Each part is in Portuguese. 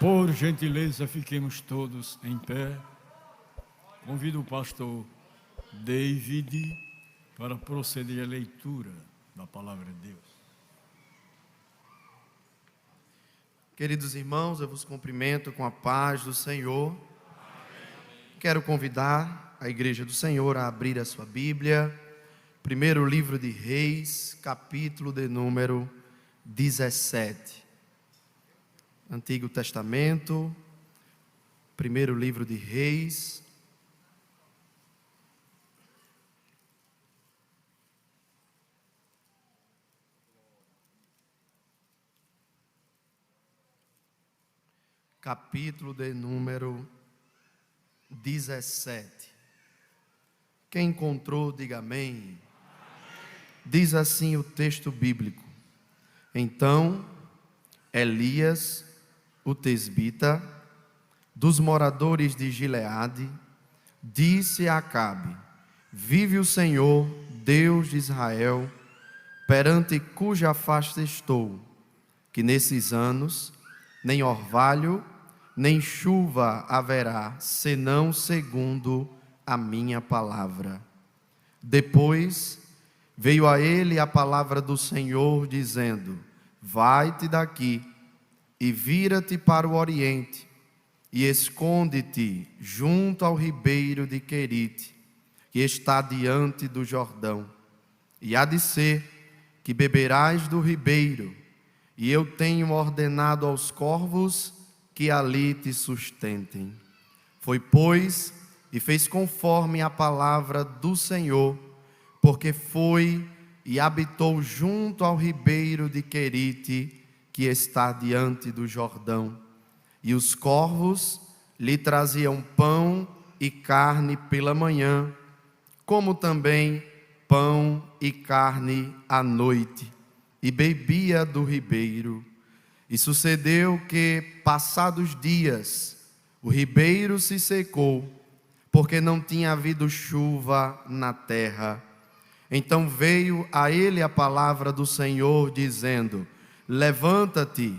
Por gentileza, fiquemos todos em pé. Convido o pastor David para proceder à leitura da palavra de Deus. Queridos irmãos, eu vos cumprimento com a paz do Senhor. Amém. Quero convidar a Igreja do Senhor a abrir a sua Bíblia. Primeiro livro de Reis, capítulo de número 17. Antigo Testamento, primeiro livro de Reis. Capítulo de número 17. Quem encontrou, diga amém. Diz assim o texto bíblico: Então Elias, o tesbita, dos moradores de Gileade, disse a Acabe: Vive o Senhor, Deus de Israel, perante cuja face estou, que nesses anos nem orvalho, nem chuva haverá, senão segundo a minha palavra. Depois veio a ele a palavra do Senhor, dizendo: Vai-te daqui e vira-te para o oriente, e esconde-te junto ao ribeiro de Querite, que está diante do Jordão. E há de ser que beberás do ribeiro, e eu tenho ordenado aos corvos que ali te sustentem. Foi, pois, e fez conforme a palavra do Senhor, porque foi e habitou junto ao ribeiro de Querite, que está diante do Jordão. E os corvos lhe traziam pão e carne pela manhã, como também pão e carne à noite, e bebia do ribeiro. E sucedeu que, passados dias, o ribeiro se secou, porque não tinha havido chuva na terra. Então veio a ele a palavra do Senhor, dizendo: Levanta-te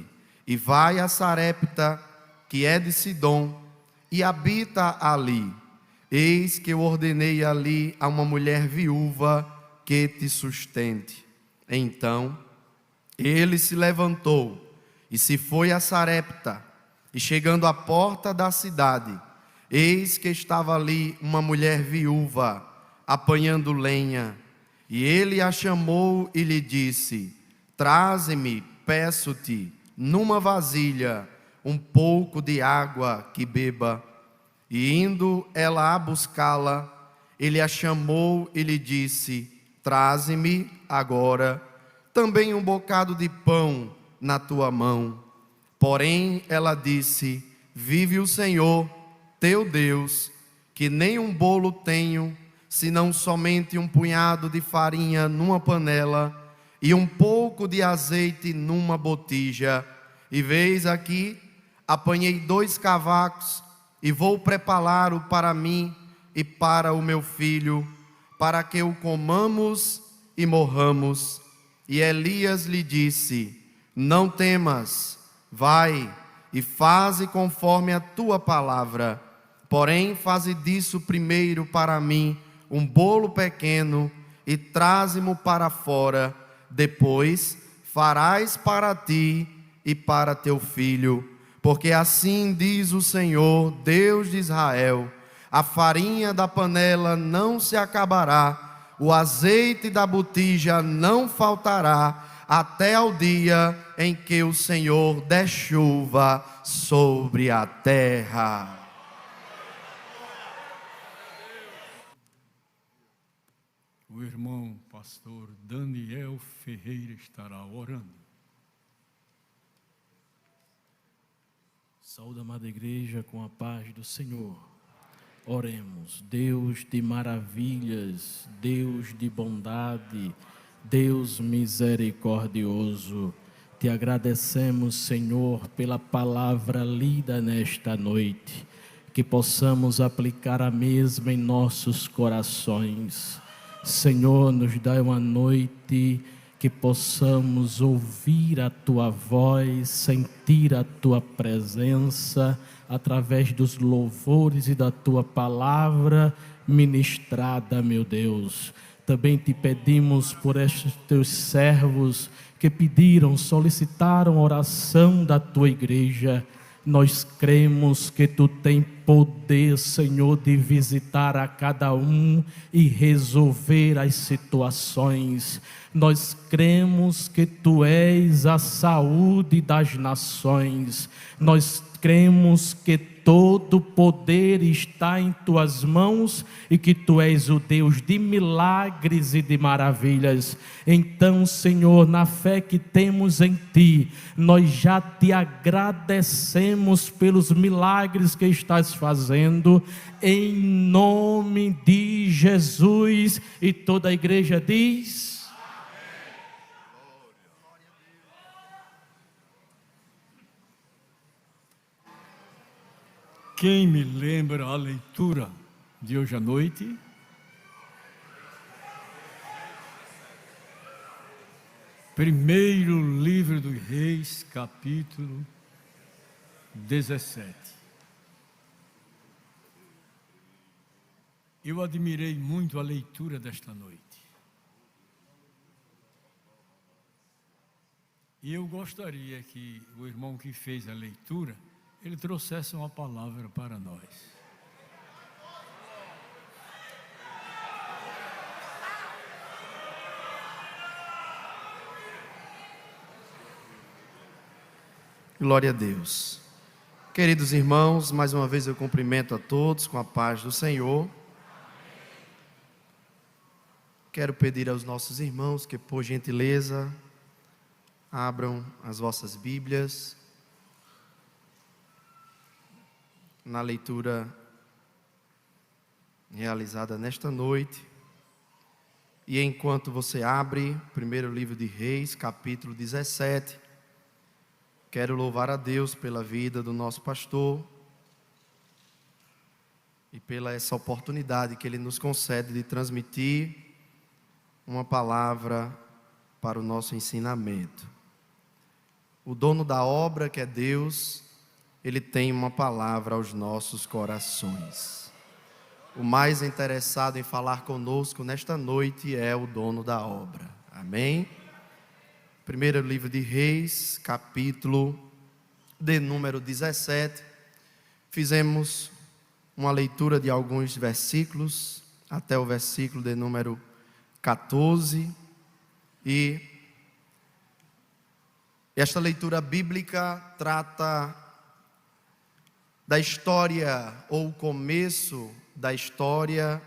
e vai a Sarepta, que é de Sidom, e habita ali. Eis que eu ordenei ali a uma mulher viúva que te sustente. Então ele se levantou e se foi a Sarepta, e chegando à porta da cidade, eis que estava ali uma mulher viúva, apanhando lenha. E ele a chamou e lhe disse: Traze-me, peço-te, numa vasilha, um pouco de água que beba. E indo ela a buscá-la, ele a chamou e lhe disse: Traze-me agora também um bocado de pão na tua mão. Porém ela disse: Vive o Senhor, teu Deus, que nem um bolo tenho, senão somente um punhado de farinha numa panela e um pouco de azeite numa botija. E veis aqui, apanhei 2 cavacos e vou prepará-lo para mim e para o meu filho, para que o comamos e morramos. E Elias lhe disse: Não temas, vai e faze conforme a tua palavra. Porém faze disso primeiro para mim um bolo pequeno e traze-mo para fora. Depois farás para ti e para teu filho, porque assim diz o Senhor, Deus de Israel: a farinha da panela não se acabará, o azeite da botija não faltará, até ao dia em que o Senhor der chuva sobre a terra. O irmão pastor Daniel Ferreira estará orando. Saúde, amada igreja, com a paz do Senhor. Oremos. Deus de maravilhas, Deus de bondade, Deus misericordioso, te agradecemos, Senhor, pela palavra lida nesta noite, que possamos aplicar a mesma em nossos corações. Senhor, nos dá uma noite que possamos ouvir a Tua voz, sentir a Tua presença, através dos louvores e da Tua palavra ministrada, meu Deus. Também te pedimos por estes Teus servos que pediram, solicitaram oração da Tua igreja. Nós cremos que Tu tem poder, Senhor, de visitar a cada um e resolver as situações. Nós cremos que Tu és a saúde das nações. Nós cremos que todo poder está em Tuas mãos e que Tu és o Deus de milagres e de maravilhas. Então, Senhor, na fé que temos em Ti, nós já Te agradecemos pelos milagres que estás fazendo, em nome de Jesus. E toda a igreja diz... Quem me lembra a leitura de hoje à noite? Primeiro livro dos Reis, capítulo 17. Eu admirei muito a leitura desta noite. E eu gostaria que o irmão que fez a leitura, ele trouxesse uma palavra para nós. Glória a Deus. Queridos irmãos, mais uma vez eu cumprimento a todos com a paz do Senhor. Quero pedir aos nossos irmãos que, por gentileza, abram as vossas Bíblias na leitura realizada nesta noite. E enquanto você abre, primeiro livro de Reis, capítulo 17, quero louvar a Deus pela vida do nosso pastor e pela essa oportunidade que Ele nos concede de transmitir uma palavra para o nosso ensinamento. O dono da obra, que é Deus, Ele tem uma palavra aos nossos corações. O mais interessado em falar conosco nesta noite é o dono da obra. Amém? Primeiro livro de Reis, capítulo de número 17. Fizemos uma leitura de alguns versículos, até o versículo de número 14. E esta leitura bíblica trata da história, ou o começo da história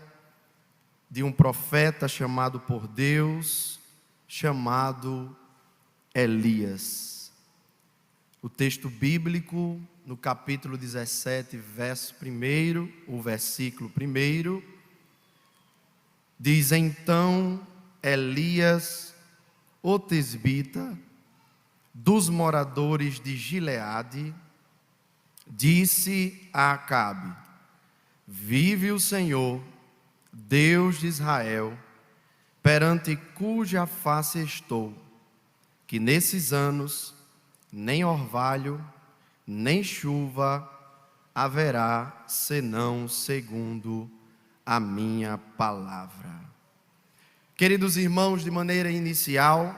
de um profeta chamado por Deus, chamado Elias. O texto bíblico, no capítulo 17, verso 1, o versículo 1, diz: então Elias, o tesbita, dos moradores de Gileade, disse a Acabe: vive o Senhor, Deus de Israel, perante cuja face estou, que nesses anos nem orvalho, nem chuva haverá, senão segundo a minha palavra. Queridos irmãos, de maneira inicial,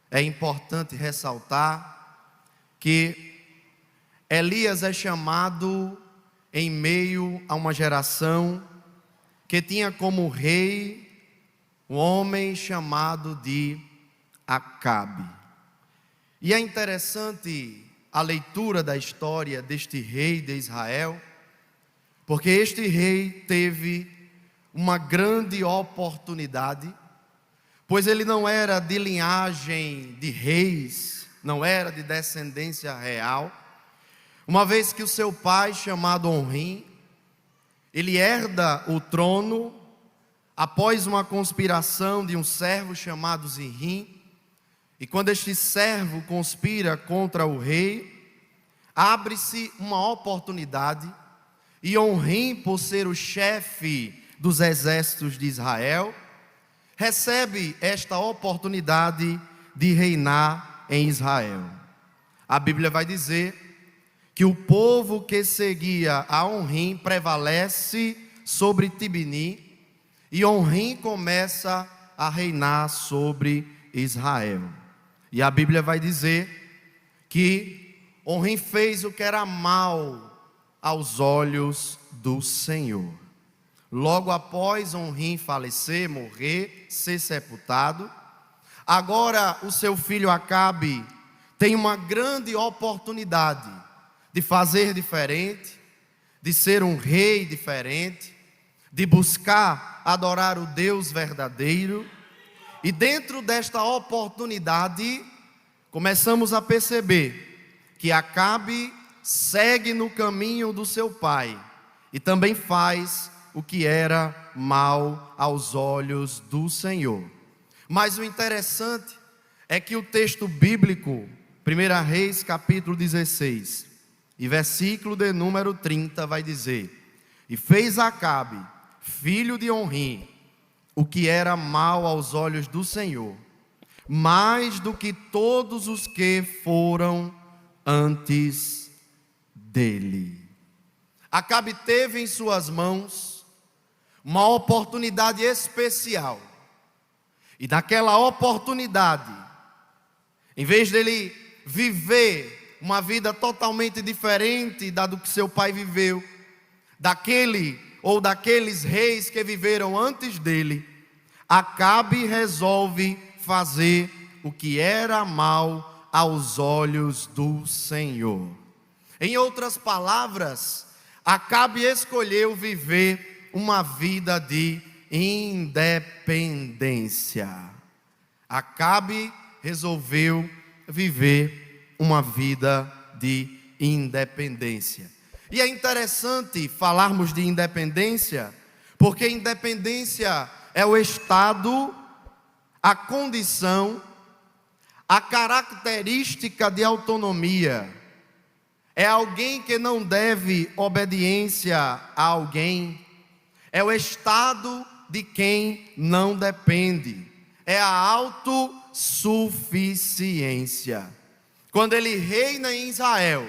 é importante ressaltar que Elias é chamado em meio a uma geração que tinha como rei um homem chamado de Acabe. E é interessante a leitura da história deste rei de Israel, porque este rei teve uma grande oportunidade, pois ele não era de linhagem de reis, não era de descendência real, uma vez que o seu pai, chamado Onrim, ele herda o trono após uma conspiração de um servo chamado Zinrim. E quando este servo conspira contra o rei, abre-se uma oportunidade, e Onrim, por ser o chefe dos exércitos de Israel, recebe esta oportunidade de reinar em Israel. A Bíblia vai dizer que o povo que seguia a Onrim prevalece sobre Tibni, e Onrim começa a reinar sobre Israel. E a Bíblia vai dizer que Onrim fez o que era mal aos olhos do Senhor. Logo após Onrim falecer, morrer, ser sepultado, agora o seu filho Acabe tem uma grande oportunidade de fazer diferente, de ser um rei diferente, de buscar adorar o Deus verdadeiro. E dentro desta oportunidade, começamos a perceber que Acabe segue no caminho do seu pai e também faz o que era mal aos olhos do Senhor. Mas o interessante é que o texto bíblico, 1 Reis capítulo 16, e versículo de número 30 vai dizer: e fez Acabe, filho de Onrim, o que era mal aos olhos do Senhor, mais do que todos os que foram antes dele. Acabe teve em suas mãos uma oportunidade especial, e naquela oportunidade, em vez dele viver uma vida totalmente diferente da do que seu pai viveu, daquele ou daqueles reis que viveram antes dele, Acabe resolve fazer o que era mal aos olhos do Senhor. Em outras palavras, Acabe escolheu viver uma vida de independência. Acabe resolveu viver uma vida de independência. E é interessante falarmos de independência, porque independência é o estado, a condição, a característica de autonomia. É alguém que não deve obediência a alguém. É o estado de quem não depende. É a autossuficiência. Quando ele reina em Israel,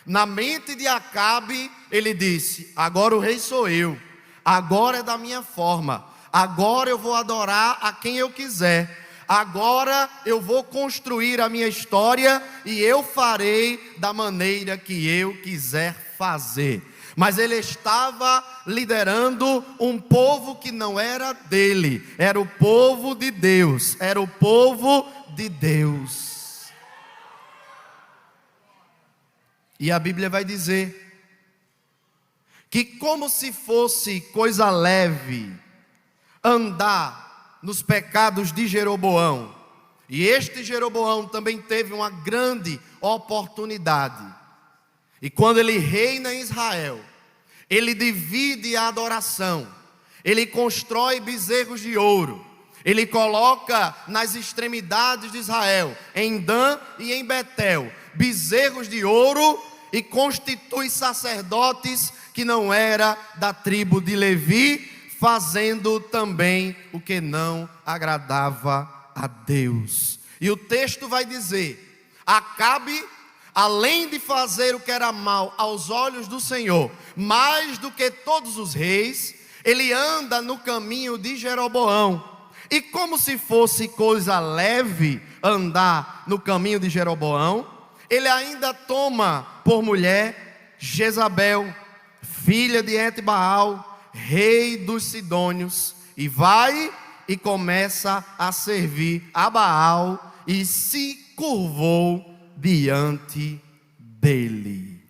na mente de Acabe, ele disse: agora o rei sou eu, agora é da minha forma, agora eu vou adorar a quem eu quiser, agora eu vou construir a minha história e eu farei da maneira que eu quiser fazer. Mas ele estava liderando um povo que não era dele, era o povo de Deus, era o povo de Deus. E a Bíblia vai dizer que, como se fosse coisa leve andar nos pecados de Jeroboão, e este Jeroboão também teve uma grande oportunidade, e quando ele reina em Israel, ele divide a adoração, ele constrói bezerros de ouro, ele coloca nas extremidades de Israel, em Dan e em Betel, bezerros de ouro, e constitui sacerdotes que não era da tribo de Levi, fazendo também o que não agradava a Deus. E o texto vai dizer: Acabe, além de fazer o que era mal aos olhos do Senhor, mais do que todos os reis, ele anda no caminho de Jeroboão. E como se fosse coisa leve andar no caminho de Jeroboão, ele ainda toma por mulher Jezabel, filha de Etbaal, rei dos Sidônios, e vai e começa a servir a Baal e se curvou diante dele.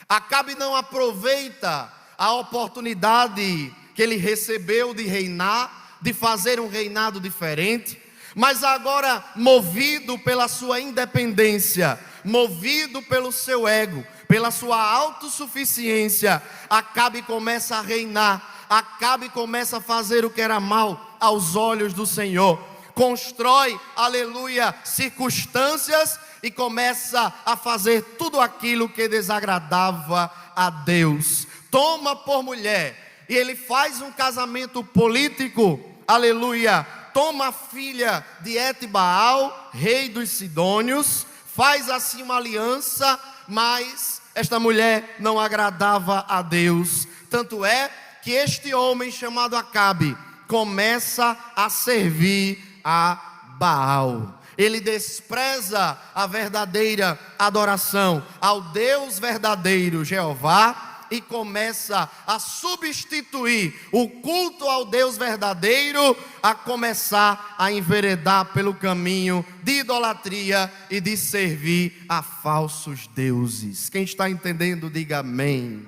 Acabe não aproveita a oportunidade que ele recebeu de reinar, de fazer um reinado diferente, mas agora, movido pela sua independência, movido pelo seu ego, pela sua autossuficiência, Acabe começa a reinar, Acabe começa a fazer o que era mal aos olhos do Senhor, constrói, aleluia, circunstâncias e começa a fazer tudo aquilo que desagradava a Deus. Toma por mulher, e ele faz um casamento político, aleluia, toma a filha de Etibaal, rei dos Sidônios, faz assim uma aliança, mas esta mulher não agradava a Deus. Tanto é que este homem chamado Acabe começa a servir a Baal. Ele despreza a verdadeira adoração ao Deus verdadeiro, Jeová, e começa a substituir o culto ao Deus verdadeiro, a começar a enveredar pelo caminho de idolatria e de servir a falsos deuses. Quem está entendendo, diga amém.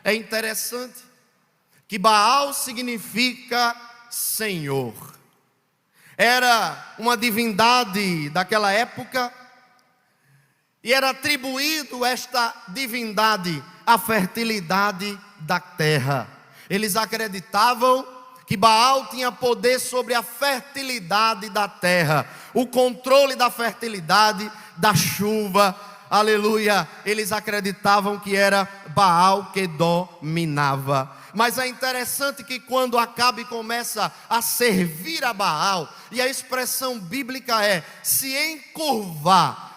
É interessante que Baal significa Senhor. Era uma divindade daquela época e era atribuído esta divindade à fertilidade da terra. Eles acreditavam que Baal tinha poder sobre a fertilidade da terra, o controle da fertilidade, da chuva, aleluia. Eles acreditavam que era Baal que dominava. Mas é interessante que quando Acabe começa a servir a Baal, e a expressão bíblica é se encurvar,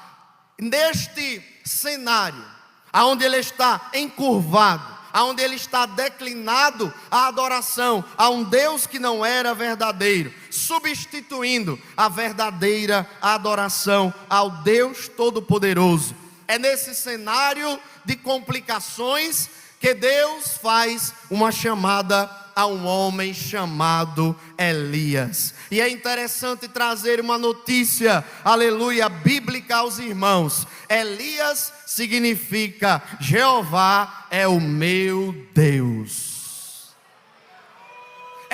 neste cenário, aonde ele está encurvado, aonde ele está declinado a adoração a um Deus que não era verdadeiro, substituindo a verdadeira adoração ao Deus Todo-Poderoso. É nesse cenário de complicações que Deus faz uma chamada a um homem chamado Elias. E é interessante trazer uma notícia, aleluia, bíblica aos irmãos. Elias significa Jeová é o meu Deus.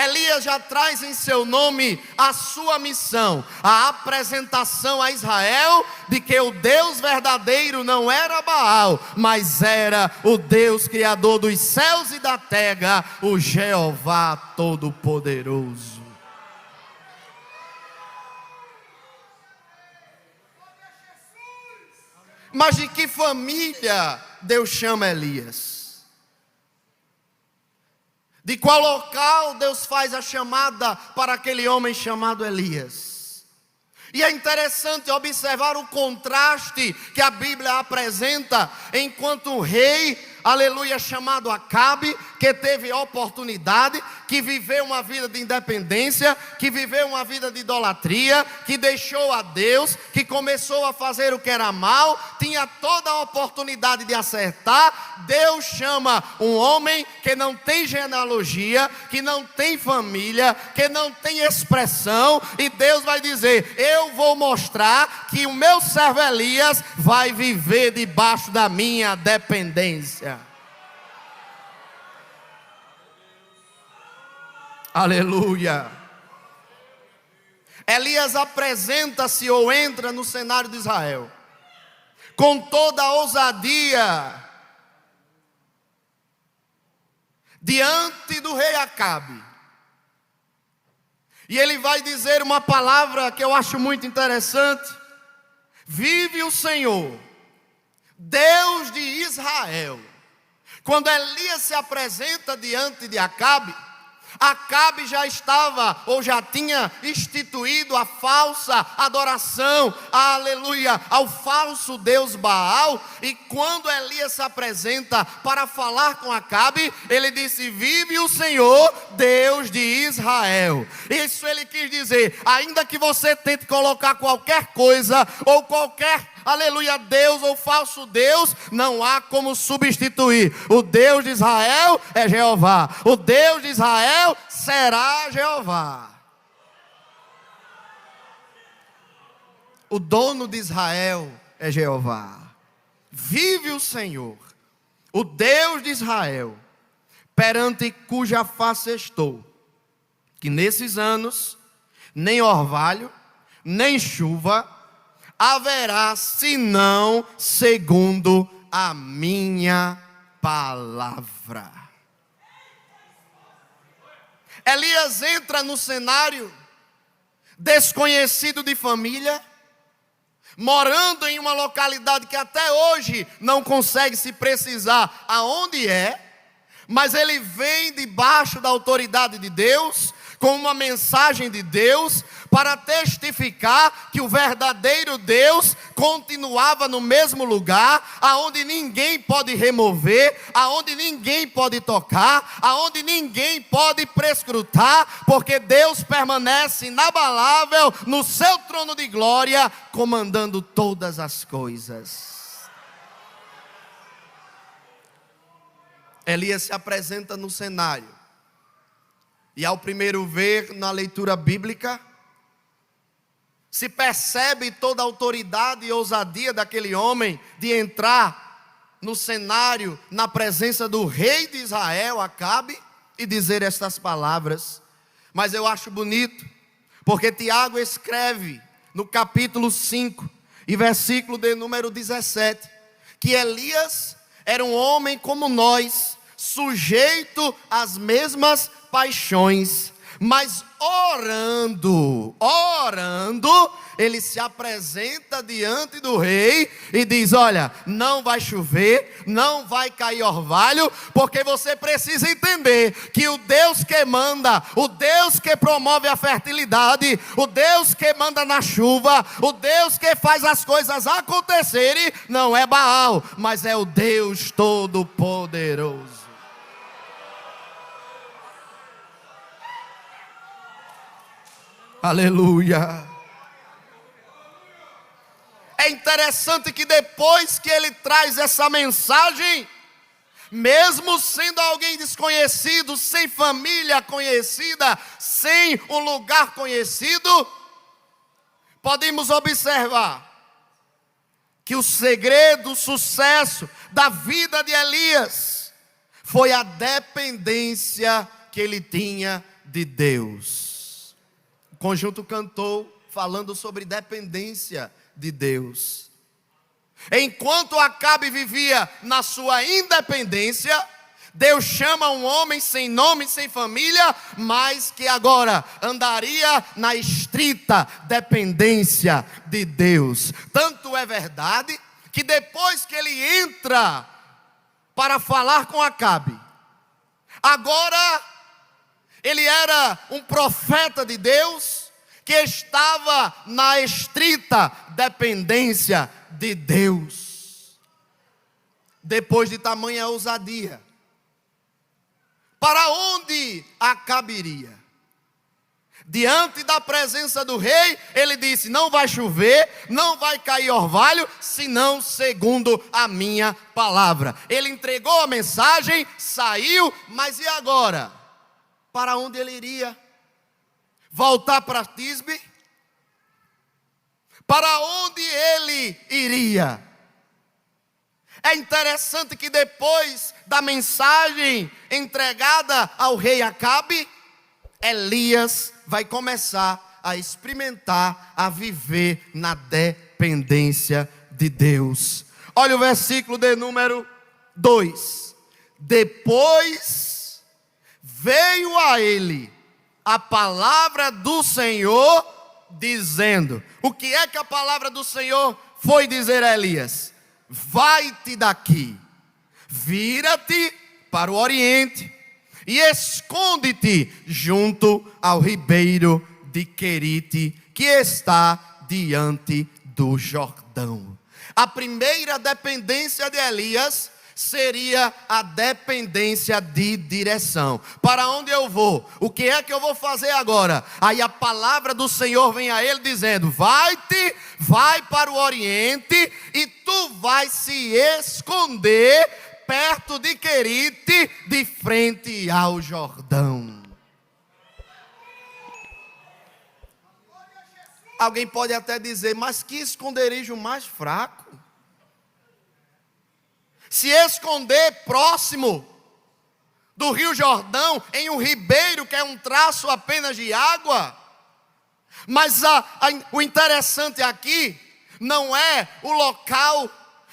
Elias já traz em seu nome a sua missão, a apresentação a Israel de que o Deus verdadeiro não era Baal, mas era o Deus criador dos céus e da terra, o Jeová Todo-Poderoso. Mas de que família Deus chama Elias? De qual local Deus faz a chamada para aquele homem chamado Elias? E é interessante observar o contraste que a Bíblia apresenta enquanto um rei, aleluia, chamado Acabe, que teve oportunidade, que viveu uma vida de independência, que viveu uma vida de idolatria, que deixou a Deus, que começou a fazer o que era mal, tinha toda a oportunidade de acertar. Deus chama um homem que não tem genealogia, que não tem família, que não tem expressão, e Deus vai dizer: eu vou mostrar que o meu servo Elias vai viver debaixo da minha dependência. Aleluia. Elias apresenta-se ou entra no cenário de Israel com toda a ousadia diante do rei Acabe. E ele vai dizer uma palavra que eu acho muito interessante: vive o Senhor, Deus de Israel. Quando Elias se apresenta diante de Acabe, Acabe já estava ou já tinha instituído a falsa adoração, aleluia, ao falso Deus Baal. E quando Elias se apresenta para falar com Acabe, ele disse: vive o Senhor, Deus de Israel. Isso ele quis dizer: ainda que você tente colocar qualquer coisa ou qualquer, aleluia, Deus ou falso Deus, não há como substituir. O Deus de Israel é Jeová. O Deus de Israel será Jeová. O dono de Israel é Jeová. Vive o Senhor, o Deus de Israel, perante cuja face estou, que nesses anos nem orvalho, nem chuva haverá, senão segundo a minha palavra. Elias entra no cenário desconhecido de família, morando em uma localidade que até hoje não consegue se precisar aonde é, mas ele vem debaixo da autoridade de Deus, com uma mensagem de Deus, para testificar que o verdadeiro Deus continuava no mesmo lugar, aonde ninguém pode remover, aonde ninguém pode tocar, aonde ninguém pode prescrutar, porque Deus permanece inabalável no seu trono de glória, comandando todas as coisas. Elias se apresenta no cenário. E ao primeiro ver na leitura bíblica, se percebe toda a autoridade e ousadia daquele homem de entrar no cenário, na presença do rei de Israel, Acabe, e dizer estas palavras. Mas eu acho bonito, porque Tiago escreve no capítulo 5, e versículo de número 17, que Elias era um homem como nós, sujeito às mesmas paixões, mas orando, ele se apresenta diante do rei e diz: olha, não vai chover, não vai cair orvalho, porque você precisa entender que o Deus que manda, o Deus que promove a fertilidade, o Deus que manda na chuva, o Deus que faz as coisas acontecerem, não é Baal, mas é o Deus Todo-Poderoso. Aleluia. É interessante que depois que ele traz essa mensagem, mesmo sendo alguém desconhecido, sem família conhecida, sem um lugar conhecido, podemos observar que o segredo, o sucesso da vida de Elias foi a dependência que ele tinha de Deus. O conjunto cantou falando sobre dependência de Deus. Enquanto Acabe vivia na sua independência, Deus chama um homem sem nome, sem família, mas que agora andaria na estrita dependência de Deus. Tanto é verdade que depois que ele entra para falar com Acabe, agora ele era um profeta de Deus, que estava na estrita dependência de Deus. Depois de tamanha ousadia, para onde Acabe iria? Diante da presença do rei, ele disse: não vai chover, não vai cair orvalho, senão segundo a minha palavra. Ele entregou a mensagem, saiu, mas e agora? Para onde ele iria? Voltar para Tisbe? Para onde ele iria? É interessante que depois da mensagem entregada ao rei Acabe, Elias vai começar a experimentar, a viver na dependência de Deus. Olha o versículo de número 2. Depois veio a ele a palavra do Senhor, dizendo: o que é que a palavra do Senhor foi dizer a Elias? Vai-te daqui, vira-te para o oriente e esconde-te junto ao ribeiro de Querite, que está diante do Jordão. A primeira dependência de Elias seria a dependência de direção. Para onde eu vou? O que é que eu vou fazer agora? Aí a palavra do Senhor vem a ele dizendo: vai-te, vai para o oriente e tu vais se esconder perto de Querite, de frente ao Jordão. Alguém pode até dizer: mas que esconderijo mais fraco? Se esconder próximo do Rio Jordão, em um ribeiro que é um traço apenas de água. Mas o interessante aqui não é o local,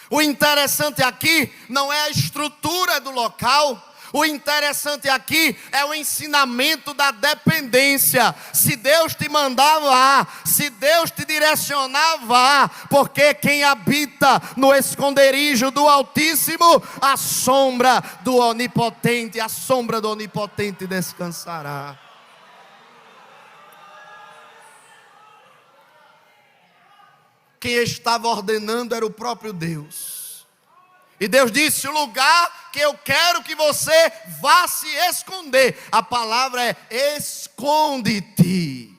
o interessante aqui não é a estrutura do local. O interessante aqui é o ensinamento da dependência. Se Deus te mandar, vá. Se Deus te direcionar, vá. Porque quem habita no esconderijo do Altíssimo, a sombra do Onipotente descansará. quem estava ordenando era o próprio Deus. E Deus disse: o lugar que eu quero que você vá se esconder, a palavra é esconde-te.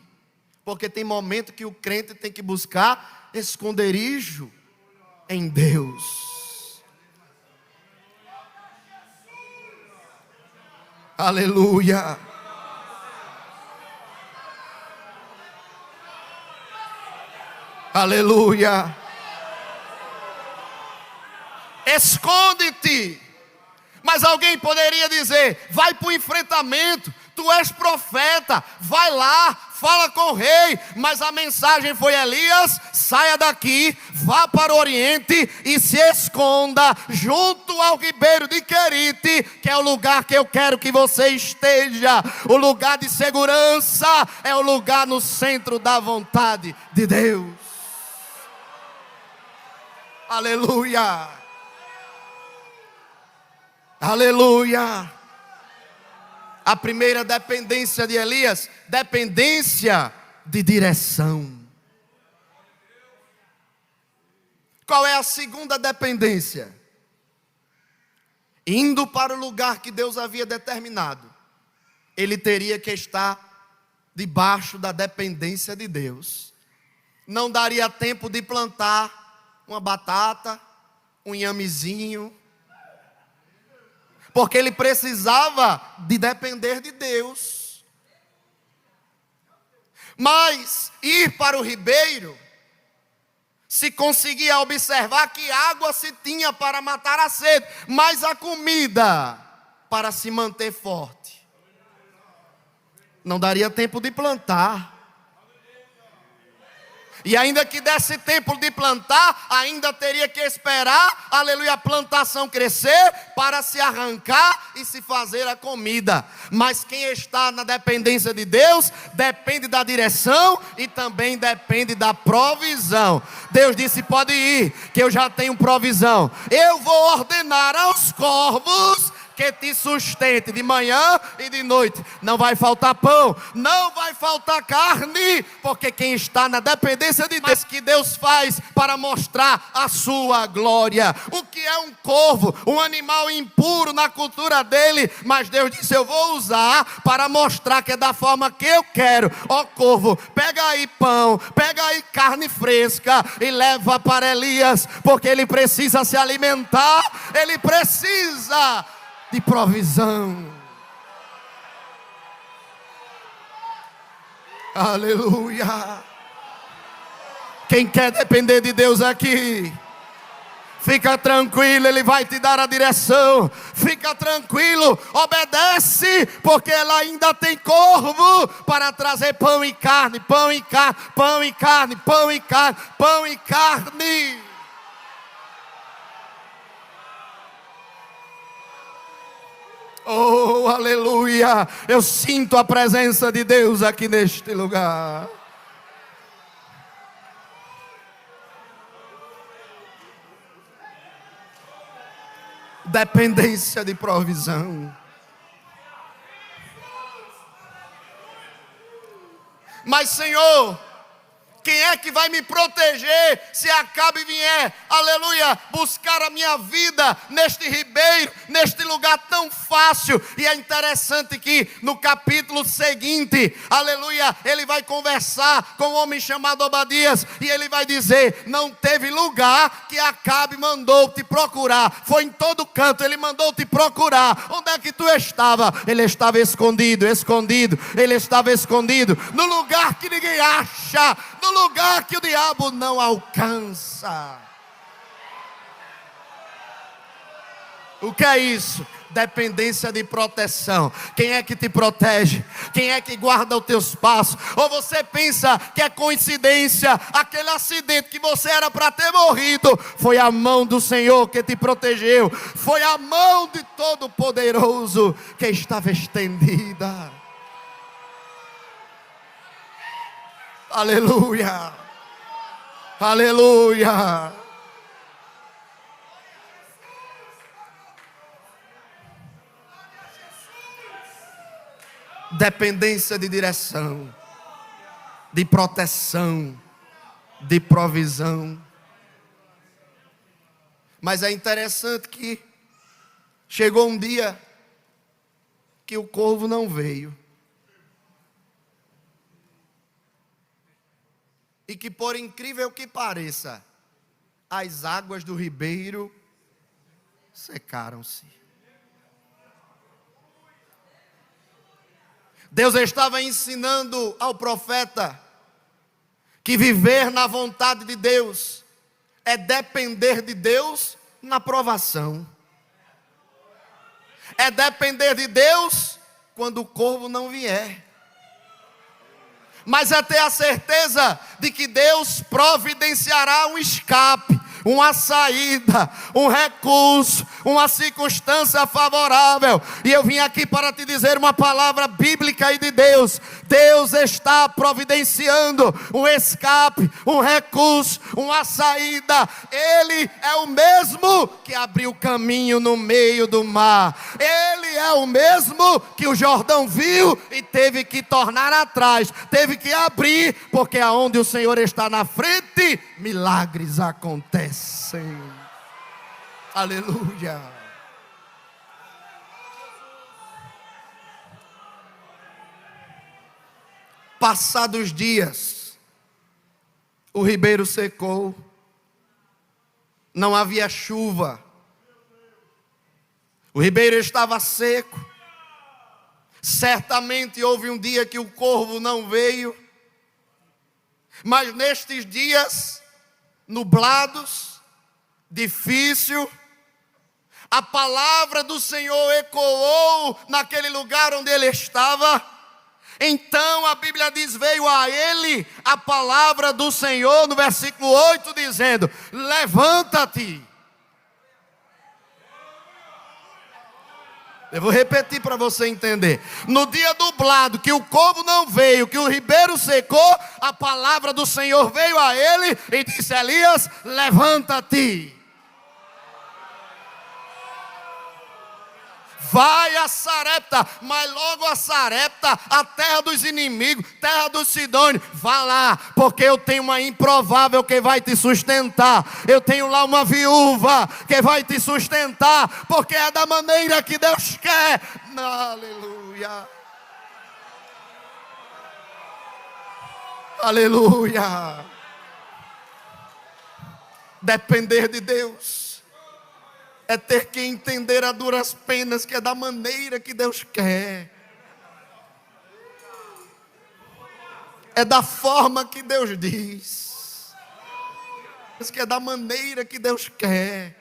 Porque tem momento que o crente tem que buscar esconderijo em Deus. Aleluia. Aleluia. Esconde-te. Mas alguém poderia dizer: vai para o enfrentamento, tu és profeta, vai lá, fala com o rei. Mas a mensagem foi: Elias, saia daqui, vá para o Oriente e se esconda junto ao ribeiro de Querite, que é o lugar que eu quero que você esteja. O lugar de segurança é o lugar no centro da vontade de Deus. Aleluia. Aleluia. A primeira dependência de Elias, dependência de direção. Qual é a segunda dependência? Indo para o lugar que Deus havia determinado, ele teria que estar debaixo da dependência de Deus. Não daria tempo de plantar uma batata, um inhamezinho, porque ele precisava de depender de Deus. Mas ir para o ribeiro, se conseguia observar que água se tinha para matar a sede, mas a comida para se manter forte. Não daria tempo de plantar. E ainda que desse tempo de plantar, ainda teria que esperar, aleluia, a plantação crescer para se arrancar e se fazer a comida. Mas quem está na dependência de Deus, depende da direção e também depende da provisão. Deus disse: pode ir, que eu já tenho provisão. Eu vou ordenar aos corvos que te sustente de manhã e de noite. Não vai faltar pão, não vai faltar carne, porque quem está na dependência de Deus, que Deus faz para mostrar a sua glória. O que é um corvo? Um animal impuro na cultura dele, mas Deus disse: eu vou usar para mostrar que é da forma que eu quero. Ó corvo, pega aí pão, pega aí carne fresca e leva para Elias, porque ele precisa se alimentar, ele precisa de provisão. Aleluia. Quem quer depender de Deus aqui, fica tranquilo, Ele vai te dar a direção. Fica tranquilo, obedece, porque ela ainda tem corvo para trazer pão e carne, pão e carne, pão e carne, pão e carne, pão e carne. Oh, aleluia. Eu sinto a presença de Deus aqui neste lugar. Dependência de provisão. Mas Senhor, quem é que vai me proteger se Acabe vier, aleluia, buscar a minha vida neste ribeiro, neste lugar tão fácil? E é interessante que no capítulo seguinte, aleluia, ele vai conversar com um homem chamado Obadias, e ele vai dizer: não teve lugar que Acabe mandou te procurar, foi em todo canto, ele mandou te procurar. Onde é que tu estava? Ele estava escondido, ele estava escondido, no lugar que ninguém acha, no lugar que o diabo não alcança. O que é isso? Dependência de proteção. Quem é que te protege? Quem é que guarda os teus passos? Ou você pensa que é coincidência? Aquele acidente que você era para ter morrido, foi a mão do Senhor que te protegeu. Foi a mão de Todo-Poderoso que estava estendida. Aleluia. Aleluia. Dependência de direção, de proteção. de provisão. Mas é interessante que chegou um dia que o corvo não veio. E que, por incrível que pareça, as águas do ribeiro secaram-se. Deus estava ensinando ao profeta que viver na vontade de Deus é depender de Deus na provação. É depender de Deus quando o corvo não vier. Mas é ter a certeza de que Deus providenciará um escape, uma saída, um recurso, uma circunstância favorável. E eu vim aqui para te dizer uma palavra bíblica e de Deus. Deus está providenciando um escape, um recurso, uma saída. Ele é o mesmo que abriu caminho no meio do mar. Ele é o mesmo que o Jordão viu e teve que tornar atrás, teve que abrir, porque aonde o Senhor está na frente, milagres acontecem. Aleluia. Passados dias, o ribeiro secou, não havia chuva, o ribeiro estava seco. Certamente houve um dia que o corvo não veio, mas nestes dias nublados, difícil, a palavra do Senhor ecoou naquele lugar onde ele estava. Então a Bíblia diz, veio a ele a palavra do Senhor, no versículo 8, dizendo, levanta-te. Eu vou repetir para você entender. No dia nublado, que o corvo não veio, que o ribeiro secou, a palavra do Senhor veio a ele e disse, Elias, levanta-te. Vai a Sarepta, mas logo a Sarepta, a terra dos inimigos, terra dos Sidônios, vá lá, porque eu tenho uma improvável que vai te sustentar. Eu tenho lá uma viúva que vai te sustentar, porque é da maneira que Deus quer. Aleluia. Aleluia. Depender de Deus é ter que entender a duras penas que é da maneira que Deus quer. É da forma que Deus diz. Que é da maneira que Deus quer.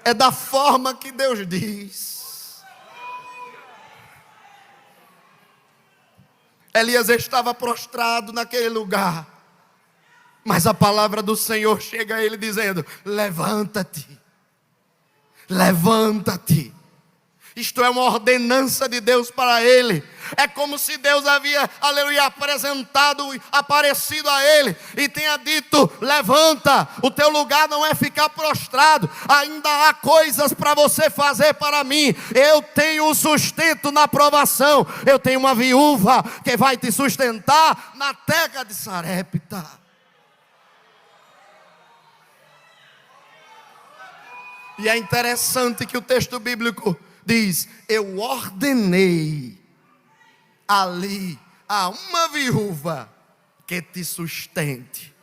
É da forma que Deus diz. Elias estava prostrado naquele lugar. Mas a palavra do Senhor chega a ele dizendo, levanta-te, levanta-te. Isto é uma ordenança de Deus para ele. É como se Deus havia, aleluia, aparecido a ele e tenha dito, levanta, o teu lugar não é ficar prostrado, ainda há coisas para você fazer para mim. Eu tenho um sustento na provação, eu tenho uma viúva que vai te sustentar na terra de Sarepta. E é interessante que o texto bíblico diz, eu ordenei ali a uma viúva que te sustente.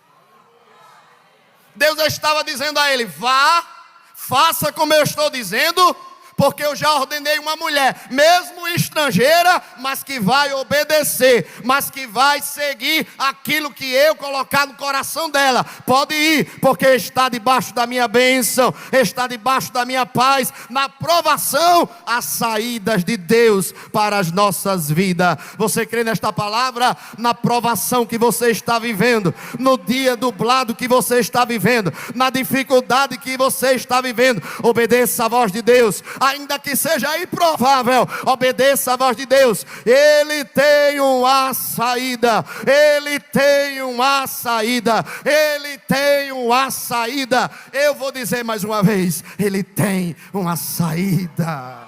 Deus estava dizendo a ele, vá, faça como eu estou dizendo, porque eu já ordenei uma mulher, mesmo estrangeira, mas que vai obedecer, mas que vai seguir aquilo que eu colocar no coração dela. Pode ir, porque está debaixo da minha bênção, está debaixo da minha paz. Na provação, as saídas de Deus para as nossas vidas. Você crê nesta palavra? Na provação que você está vivendo, no dia nublado que você está vivendo, na dificuldade que você está vivendo, obedeça a voz de Deus. Ainda que seja improvável, obedeça a voz de Deus. Ele tem uma saída. Ele tem uma saída. Ele tem uma saída. Eu vou dizer mais uma vez, ele tem uma saída.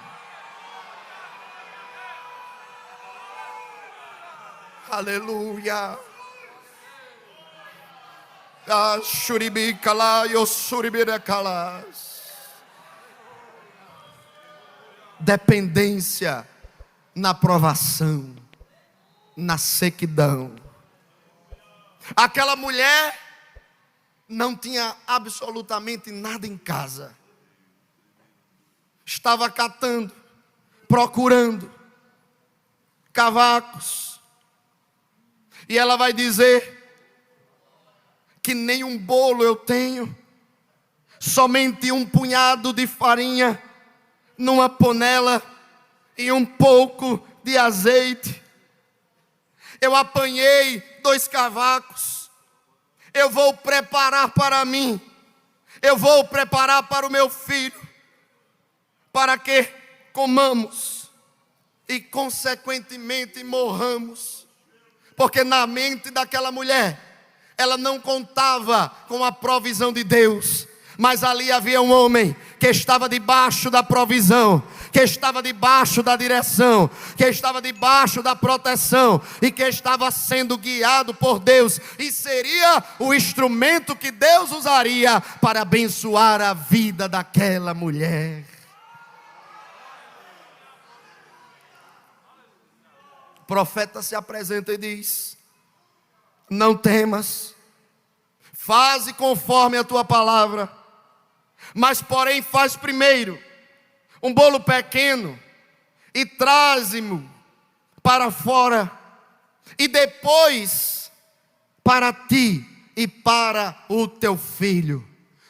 Aleluia. Ah, shuribicala, yosuribiracalas. Dependência na provação, na sequidão. Aquela mulher não tinha absolutamente nada em casa. Estava catando, procurando cavacos. E ela vai dizer que nem um bolo eu tenho, somente um punhado de farinha numa panela e um pouco de azeite. Eu apanhei 2 cavacos. Eu vou preparar para mim. Eu vou preparar para o meu filho, para que comamos e consequentemente morramos. Porque na mente daquela mulher, ela não contava com a provisão de Deus. Mas ali havia um homem que estava debaixo da provisão, que estava debaixo da direção, que estava debaixo da proteção e que estava sendo guiado por Deus, e seria o instrumento que Deus usaria para abençoar a vida daquela mulher. O profeta se apresenta e diz: não temas, faze conforme a tua palavra, mas porém faz primeiro um bolo pequeno e traze-mo para fora, e depois para ti e para o teu filho.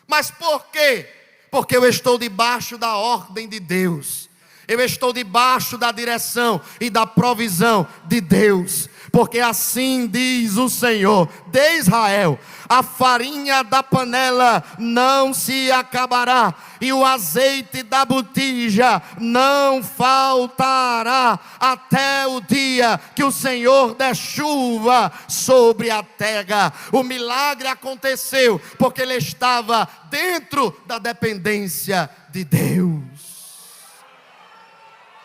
Mas por quê? Porque eu estou debaixo da ordem de Deus. Eu estou debaixo da direção e da provisão de Deus. Porque assim diz o Senhor de Israel: a farinha da panela não se acabará, e o azeite da botija não faltará, até o dia que o Senhor der chuva sobre a terra. O milagre aconteceu porque ele estava dentro da dependência de Deus.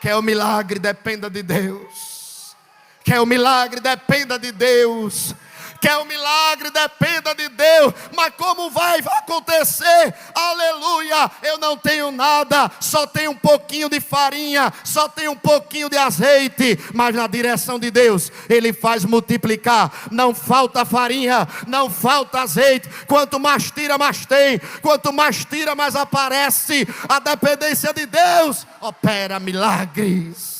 Quer o milagre? Dependa de Deus. Quer o milagre? Dependa de Deus. Quer o milagre? Dependa de Deus. Mas como vai acontecer? Aleluia! Eu não tenho nada, só tenho um pouquinho de farinha, só tenho um pouquinho de azeite. Mas na direção de Deus, Ele faz multiplicar. Não falta farinha, não falta azeite. Quanto mais tira, mais tem. Quanto mais tira, mais aparece. A dependência de Deus opera milagres.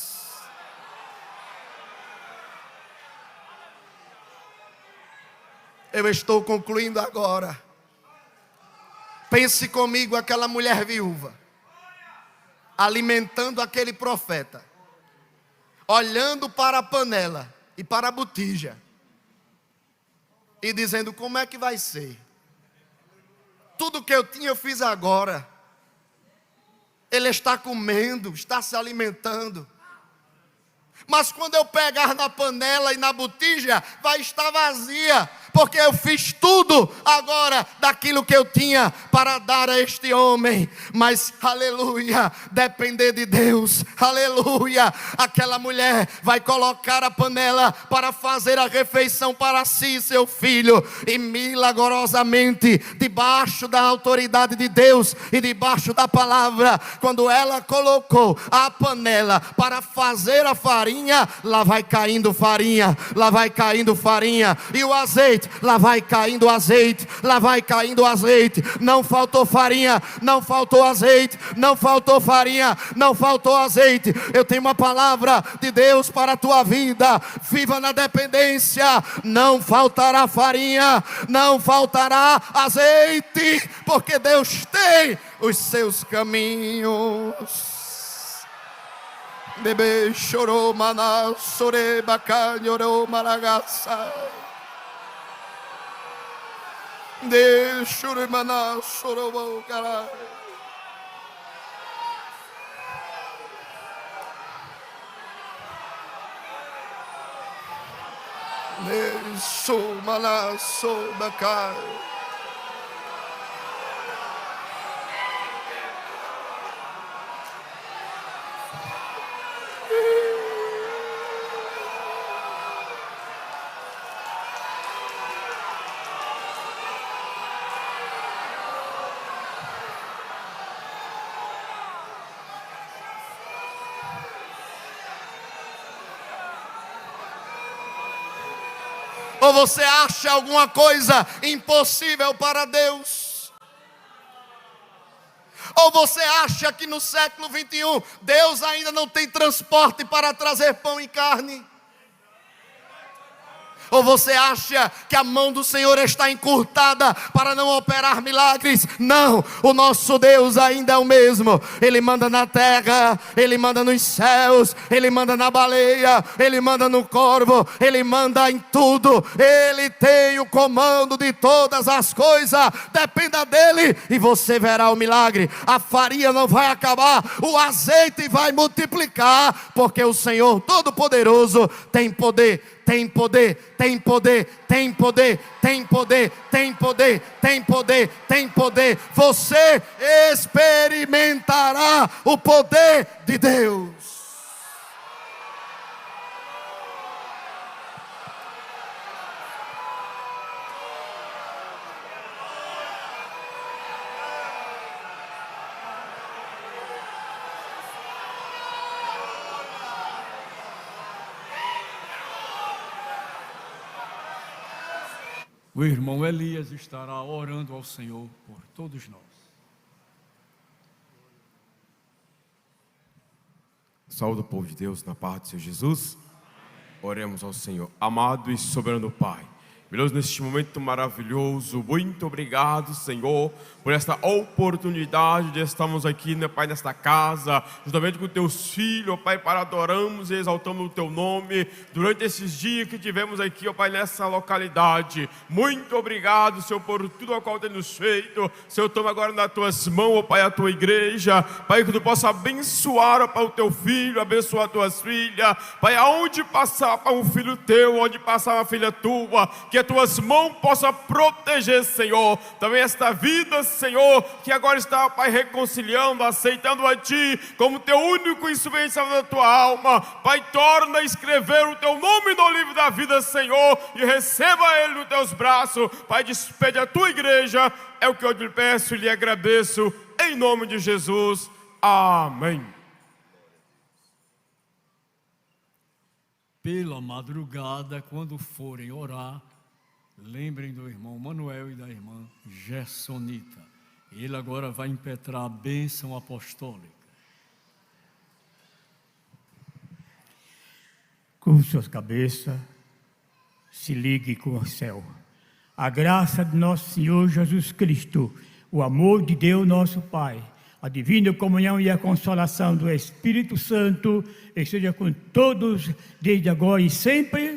Eu estou concluindo agora. Pense comigo, aquela mulher viúva, alimentando aquele profeta, olhando para a panela e para a botija, e dizendo: como é que vai ser? Tudo que eu tinha eu fiz agora. Ele está comendo, está se alimentando. Mas quando eu pegar na panela e na botija, vai estar vazia, porque eu fiz tudo agora daquilo que eu tinha para dar a este homem. Mas, aleluia, depender de Deus, aleluia. Aquela mulher vai colocar a panela para fazer a refeição para si e seu filho, e milagrosamente, debaixo da autoridade de Deus e debaixo da palavra, quando ela colocou a panela para fazer a farinha, lá vai caindo farinha, lá vai caindo farinha, e o azeite, lá vai caindo azeite, lá vai caindo azeite. Não faltou farinha, não faltou azeite, não faltou farinha, não faltou azeite. Eu tenho uma palavra de Deus para a tua vida: viva na dependência. Não faltará farinha, não faltará azeite, porque Deus tem os seus caminhos. Bebê chorou, maná, sore, bacanhorou, maragaça. De chorou, maná, chorou, caralho. De sou, maná, sou, bacanho. Ou você acha alguma coisa impossível para Deus? Ou você acha que no século 21 Deus ainda não tem transporte para trazer pão e carne? Ou você acha que a mão do Senhor está encurtada para não operar milagres? Não, o nosso Deus ainda é o mesmo. Ele manda na terra, Ele manda nos céus, Ele manda na baleia, Ele manda no corvo, Ele manda em tudo. Ele tem o comando de todas as coisas. Dependa dEle e você verá o milagre. A farinha não vai acabar, o azeite vai multiplicar, porque o Senhor Todo-Poderoso tem poder. Tem poder, tem poder, tem poder, tem poder, tem poder, tem poder, tem poder. Você experimentará o poder de Deus. O irmão Elias estará orando ao Senhor por todos nós. Saúde o povo de Deus na paz do Senhor Jesus. Oremos ao Senhor. Amado e soberano Pai, Deus, neste momento maravilhoso, muito obrigado, Senhor, por esta oportunidade de estarmos aqui, né, Pai, nesta casa, juntamente com teus filhos, ó Pai, para adorarmos e exaltamos o teu nome, durante esses dias que tivemos aqui, ó Pai, nessa localidade. Muito obrigado, Senhor, por tudo o qual tem nos feito. Senhor, toma agora nas tuas mãos, ó Pai, a tua igreja, Pai, que tu possa abençoar, ó Pai, o teu filho, abençoar as tuas filhas, Pai, aonde passar, Pai, um filho teu, onde passar uma filha tua, que as tuas mãos possam proteger, Senhor, também esta vida, Senhor, que agora está, Pai, reconciliando, aceitando a Ti como teu único instrumento da tua alma. Pai, torna a escrever o teu nome no livro da vida, Senhor, e receba ele nos teus braços. Pai, despede a tua igreja, é o que eu lhe peço e lhe agradeço, em nome de Jesus, amém. Pela madrugada, quando forem orar, lembrem do irmão Manuel e da irmã Gersonita. Ele agora vai impetrar a bênção apostólica. Com suas cabeças, se ligue com o céu. A graça de nosso Senhor Jesus Cristo, o amor de Deus nosso Pai, a divina comunhão e a consolação do Espírito Santo esteja com todos, desde agora e sempre.